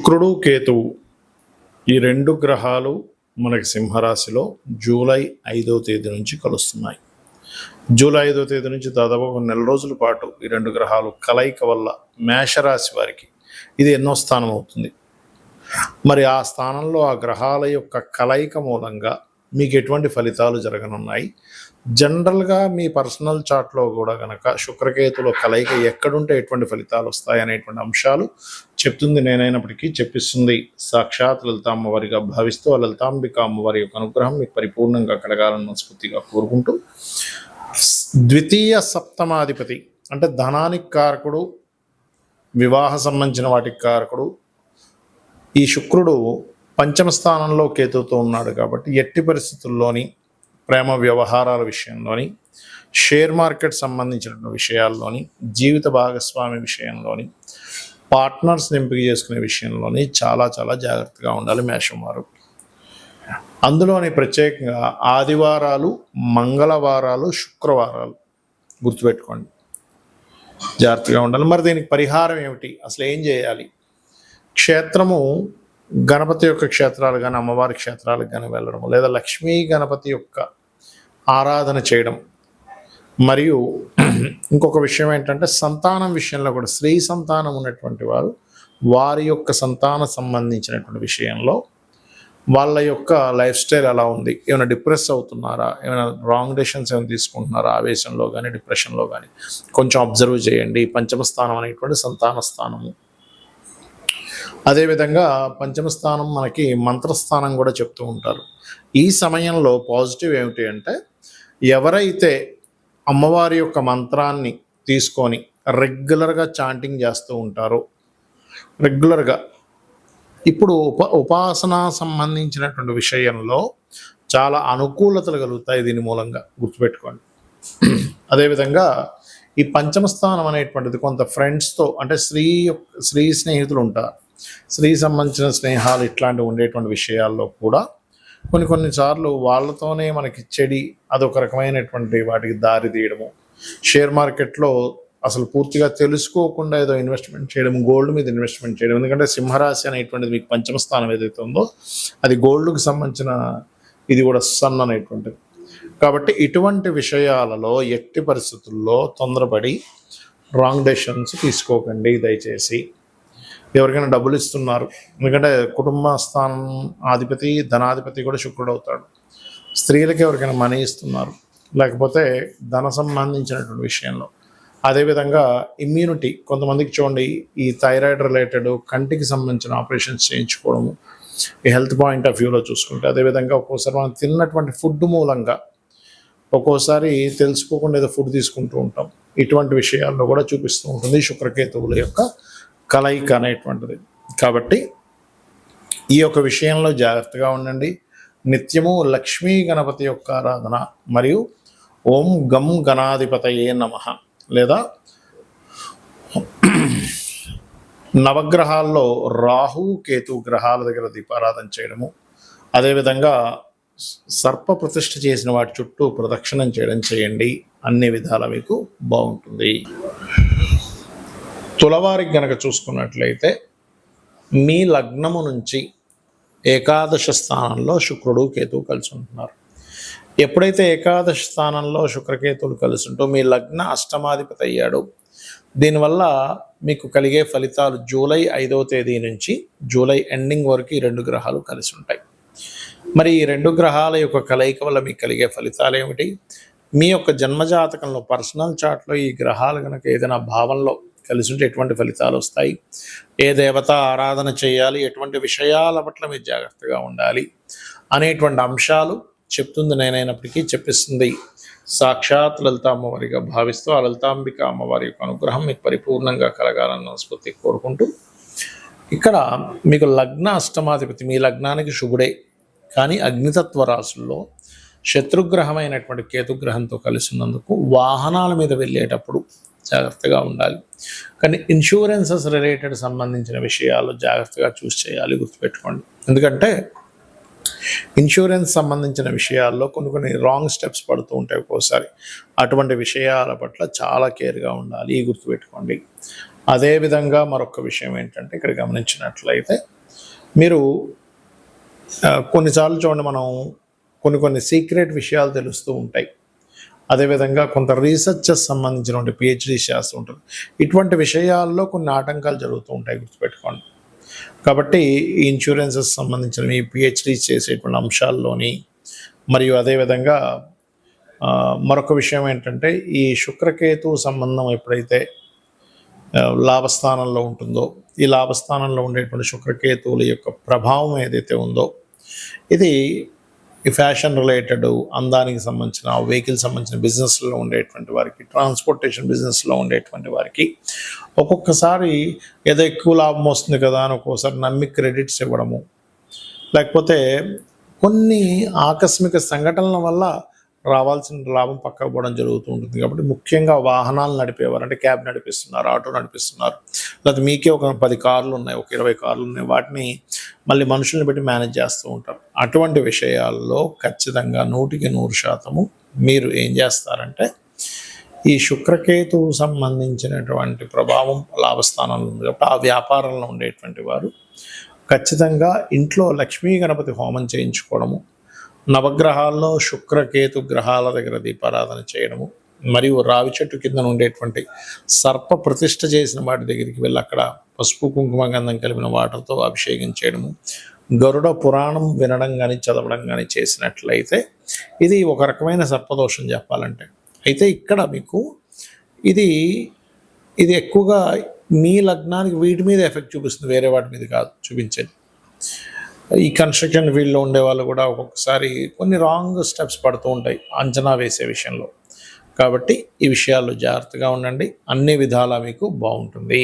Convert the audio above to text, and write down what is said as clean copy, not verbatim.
శుక్రుడు కేతువు ఈ రెండు గ్రహాలు మనకి సింహరాశిలో జూలై 5వ తేదీ నుంచి కలుస్తున్నాయి. జూలై 5వ తేదీ నుంచి దాదాపు ఒక నెల రోజుల పాటు ఈ రెండు గ్రహాలు కలయిక వల్ల మేషరాశి వారికి ఇది ఎన్నో స్థానం అవుతుంది. మరి ఆ స్థానంలో ఆ గ్రహాల యొక్క కలయిక మూలంగా మీకు ఎటువంటి ఫలితాలు జరగనున్నాయి, జనరల్గా మీ పర్సనల్ చార్ట్లో కూడా కనుక శుక్రకేతులో కలయిక ఎక్కడుంటే ఎటువంటి ఫలితాలు వస్తాయి అనేటువంటి అంశాలు చెప్తుంది నేనైనప్పటికీ చెప్పిస్తుంది సాక్షాత్ లలిత అమ్మవారిగా భావిస్తూ ఆ లలితాంబిక అమ్మవారి యొక్క అనుగ్రహం మీకు పరిపూర్ణంగా కలగాలని మనస్ఫూర్తిగా కోరుకుంటూ, ద్వితీయ సప్తమాధిపతి అంటే ధనానికి కారకుడు, వివాహ సంబంధించిన వాటికి కారకుడు ఈ శుక్రుడు పంచమ స్థానంలో కేతువుతో ఉన్నాడు. కాబట్టి ఎట్టి పరిస్థితుల్లోని ప్రేమ వ్యవహారాల విషయంలోని, షేర్ మార్కెట్ సంబంధించిన విషయాల్లోని, జీవిత భాగస్వామి విషయంలోని, పార్ట్నర్స్ ఎంపిక చేసుకునే విషయంలోని చాలా చాలా జాగ్రత్తగా ఉండాలి మేషం వారు. అందులోని ప్రత్యేకంగా ఆదివారాలు, మంగళవారాలు, శుక్రవారాలు గుర్తుపెట్టుకోండి, జాగ్రత్తగా ఉండాలి. మరి దీనికి పరిహారం ఏమిటి, అసలు ఏం చేయాలి? క్షేత్రము గణపతి యొక్క క్షేత్రాలు కానీ, అమ్మవారి క్షేత్రాలకు కానీ వెళ్ళడం, లేదా లక్ష్మీ గణపతి యొక్క ఆరాధన చేయడం. మరియు ఇంకొక విషయం ఏంటంటే సంతానం విషయంలో కూడా స్త్రీ సంతానం ఉన్నటువంటి వారు వారి యొక్క సంతానం సంబంధించినటువంటి విషయంలో వాళ్ళ యొక్క లైఫ్ స్టైల్ ఎలా ఉంది, ఏమైనా డిప్రెస్ అవుతున్నారా, ఏమైనా రాంగ్ డెసిషన్స్ ఏమైనా తీసుకుంటున్నారా, ఆవేశంలో కానీ డిప్రెషన్లో కానీ కొంచెం అబ్జర్వ్ చేయండి. పంచమ స్థానం అనేటువంటి సంతాన స్థానము. అదేవిధంగా పంచమ స్థానం మనకి మంత్రస్థానం కూడా చెప్తూ ఉంటారు. ఈ సమయంలో పాజిటివ్ ఏమిటి అంటే, ఎవరైతే అమ్మవారి యొక్క మంత్రాన్ని తీసుకొని రెగ్యులర్గా చాంటింగ్ చేస్తూ ఉంటారో, రెగ్యులర్గా ఇప్పుడు ఉపాసన సంబంధించినటువంటి విషయంలో చాలా అనుకూలతలు కలుగుతాయి దీని మూలంగా, గుర్తుపెట్టుకోండి. అదేవిధంగా ఈ పంచమ స్థానం అనేటువంటిది కొంత ఫ్రెండ్స్తో అంటే స్త్రీ స్నేహితులు ఉంటారు, స్త్రీ సంబంధించిన స్నేహాలు ఇట్లాంటివి ఉండేటువంటి విషయాల్లో కూడా కొన్నిసార్లు వాళ్ళతోనే మనకి చెడి అదొక రకమైనటువంటి వాటికి దారి తీయడము, షేర్ మార్కెట్లో అసలు పూర్తిగా తెలుసుకోకుండా ఏదో ఇన్వెస్ట్మెంట్ చేయడం, గోల్డ్ మీద ఇన్వెస్ట్మెంట్ చేయడం. ఎందుకంటే సింహరాశి అనేటువంటిది మీకు పంచమ స్థానం ఏదైతే ఉందో అది గోల్డ్కి సంబంధించిన ఇది కూడా సన్ అనేటువంటిది. కాబట్టి ఇటువంటి విషయాలలో ఎట్టి పరిస్థితుల్లో తొందరపడి రాంగ్ డెసిషన్స్ తీసుకోకండి దయచేసి. ఎవరికైనా డబ్బులు ఇస్తున్నారు, ఎందుకంటే కుటుంబ స్థానం అధిపతి ధనాధిపతి కూడా శుక్రుడు అవుతాడు. స్త్రీలకి ఎవరికైనా మనీ ఇస్తున్నారు, లేకపోతే ధన సంబంధించినటువంటి విషయంలో. అదేవిధంగా ఇమ్యూనిటీ, కొంతమందికి చూడండి ఈ థైరాయిడ్ రిలేటెడ్ కంటికి సంబంధించిన ఆపరేషన్స్ చేయించుకోవడము, ఈ హెల్త్ పాయింట్ ఆఫ్ వ్యూలో చూసుకుంటే. అదేవిధంగా ఒక్కోసారి మనం తిన్నటువంటి ఫుడ్ మూలంగా ఒక్కోసారి తెలుసుకోకుండా ఏదో ఫుడ్ తీసుకుంటూ ఉంటాం. ఇటువంటి విషయాల్లో కూడా చూపిస్తూ ఉంటుంది శుక్రకేతువుల యొక్క కలయిక అనేటువంటిది. కాబట్టి ఈ యొక్క విషయంలో జాగ్రత్తగా ఉండండి. నిత్యము లక్ష్మీ గణపతి యొక్క ఆరాధన మరియు ఓం గం గణాధిపతయే నమః లేదా నవగ్రహాల్లో రాహు కేతు గ్రహాల దగ్గర దీపారాధన చేయడము, అదేవిధంగా సర్ప ప్రతిష్ఠ చేసిన వాటి చుట్టూ ప్రదక్షిణం చేయడం చేయండి. అన్ని విధాలా మీకు బాగుంటుంది. తులవారికి గనక చూసుకున్నట్లయితే మీ లగ్నము నుంచి ఏకాదశ స్థానంలో శుక్రుడు కేతువు కలిసి ఉంటున్నారు. ఎప్పుడైతే ఏకాదశ స్థానంలో శుక్రకేతువులు కలిసి ఉంటూ మీ లగ్న అష్టమాధిపతి అయ్యాడు, దీనివల్ల మీకు కలిగే ఫలితాలు జూలై 5వ తేదీ నుంచి జూలై ఎండింగ్ వరకు ఈ రెండు గ్రహాలు కలిసి ఉంటాయి. మరి ఈ రెండు గ్రహాల యొక్క కలయిక వల్ల మీకు కలిగే ఫలితాలు ఏమిటి? మీ యొక్క జన్మజాతకంలో పర్సనల్ చార్ట్లో ఈ గ్రహాలు కనుక ఏదైనా భావంలో కలిసి ఉంటే ఎటువంటి ఫలితాలు వస్తాయి, ఏ దేవత ఆరాధన చేయాలి, ఎటువంటి విషయాల పట్ల మీరు జాగ్రత్తగా ఉండాలి అనేటువంటి అంశాలు చెప్తుంది నేనైనప్పటికీ చెప్పిస్తుంది సాక్షాత్ లలిత అమ్మవారిగా భావిస్తూ ఆ లలితాంబిక అమ్మవారి యొక్క అనుగ్రహం మీకు పరిపూర్ణంగా కలగాలని మనస్ఫూర్తి కోరుకుంటూ, ఇక్కడ మీకు లగ్న అష్టమాధిపతి మీ లగ్నానికి శుభుడే, కానీ అగ్నితత్వ రాశుల్లో శత్రుగ్రహమైనటువంటి కేతుగ్రహంతో కలిసి ఉన్నందుకు వాహనాల మీద వెళ్ళేటప్పుడు జాగ్రత్తగా ఉండాలి. కానీ ఇన్సూరెన్సెస్ రిలేటెడ్ సంబంధించిన విషయాలు జాగ్రత్తగా చూస్ చేయాలి, గుర్తుపెట్టుకోండి. ఎందుకంటే ఇన్సూరెన్స్ సంబంధించిన విషయాల్లో కొన్ని రాంగ్ స్టెప్స్ పడుతూ ఉంటాయి ఒక్కోసారి. అటువంటి విషయాల పట్ల చాలా కేర్గా ఉండాలి, గుర్తుపెట్టుకోండి. అదేవిధంగా మరొక విషయం ఏంటంటే ఇక్కడ గమనించినట్లయితే మీరు కొన్నిసార్లు చూడండి, మనం కొన్ని సీక్రెట్ విషయాలు తెలుస్తూ ఉంటాయి. అదేవిధంగా కొంత రీసెర్చెస్ సంబంధించినటువంటి పిహెచ్డీస్ చేస్తూ ఉంటారు. ఇటువంటి విషయాల్లో కొన్ని ఆటంకాలు జరుగుతూ ఉంటాయి, గుర్తుపెట్టుకోండి. కాబట్టి ఈ ఇన్సూరెన్సెస్ సంబంధించిన మీ పిహెచ్డీస్ చేసేటువంటి అంశాల్లోని, మరియు అదేవిధంగా మరొక విషయం ఏంటంటే, ఈ శుక్రకేతు సంబంధం ఎప్పుడైతే లాభస్థానంలో ఉంటుందో, ఈ లాభస్థానంలో ఉండేటువంటి శుక్రకేతువుల యొక్క ప్రభావం ఏదైతే ఉందో, ఇది ఈ ఫ్యాషన్ రిలేటెడ్, అందానికి సంబంధించిన, వెహికల్ సంబంధించిన బిజినెస్లో ఉండేటువంటి వారికి, ట్రాన్స్పోర్టేషన్ బిజినెస్లో ఉండేటువంటి వారికి ఒక్కొక్కసారి ఏదో ఎక్కువ లాభం వస్తుంది కదా అని ఒక్కోసారి నమ్మి క్రెడిట్స్ ఇవ్వడము, లేకపోతే కొన్ని ఆకస్మిక సంఘటనల వల్ల రావాల్సిన లాభం పక్కకు పోవడం జరుగుతూ ఉంటుంది. కాబట్టి ముఖ్యంగా వాహనాలు నడిపేవారు, అంటే క్యాబ్ నడిపిస్తున్నారు, ఆటో నడిపిస్తున్నారు, లేకపోతే మీకే ఒక 10 కార్లు ఉన్నాయి, ఒక 20 కార్లు ఉన్నాయి, వాటిని మళ్ళీ మనుషుల్ని బట్టి మేనేజ్ చేస్తూ ఉంటారు. అటువంటి విషయాల్లో ఖచ్చితంగా 100% మీరు ఏం చేస్తారంటే, ఈ శుక్రకేతువు సంబంధించినటువంటి ప్రభావం లాభస్థానంలో ఉంది కాబట్టి ఆ వ్యాపారంలో ఉండేటువంటి వారు ఖచ్చితంగా ఇంట్లో లక్ష్మీ గణపతి హోమం చేయించుకోవడము, నవగ్రహాల్లో శుక్రకేతు గ్రహాల దగ్గర దీపారాధన చేయడము, మరియు రావి చెట్టు కింద ఉండేటువంటి సర్ప ప్రతిష్ఠ చేసిన వాటి దగ్గరికి వెళ్ళి అక్కడ పసుపు కుంకుమ గంధం కలిపిన వాటర్తో అభిషేకం చేయడము, గరుడ పురాణం వినడం కానీ చదవడం కానీ చేసినట్లయితే ఇది ఒక రకమైన సర్పదోషం చెప్పాలంటే. అయితే ఇక్కడ మీకు ఇది ఎక్కువగా మీ లగ్నానికి వీటి మీద ఎఫెక్ట్ చూపిస్తుంది, వేరే వాటి మీద కాదు చూపించేది. ఈ కన్స్ట్రక్షన్ ఫీల్డ్లో ఉండే వాళ్ళు కూడా ఒక్కొక్కసారి కొన్ని రాంగ్ స్టెప్స్ పడుతూ ఉంటాయి అంచనా వేసే విషయంలో. కాబట్టి ఈ విషయాల్లో జాగ్రత్తగా ఉండండి, అన్ని విధాలా మీకు బాగుంటుంది.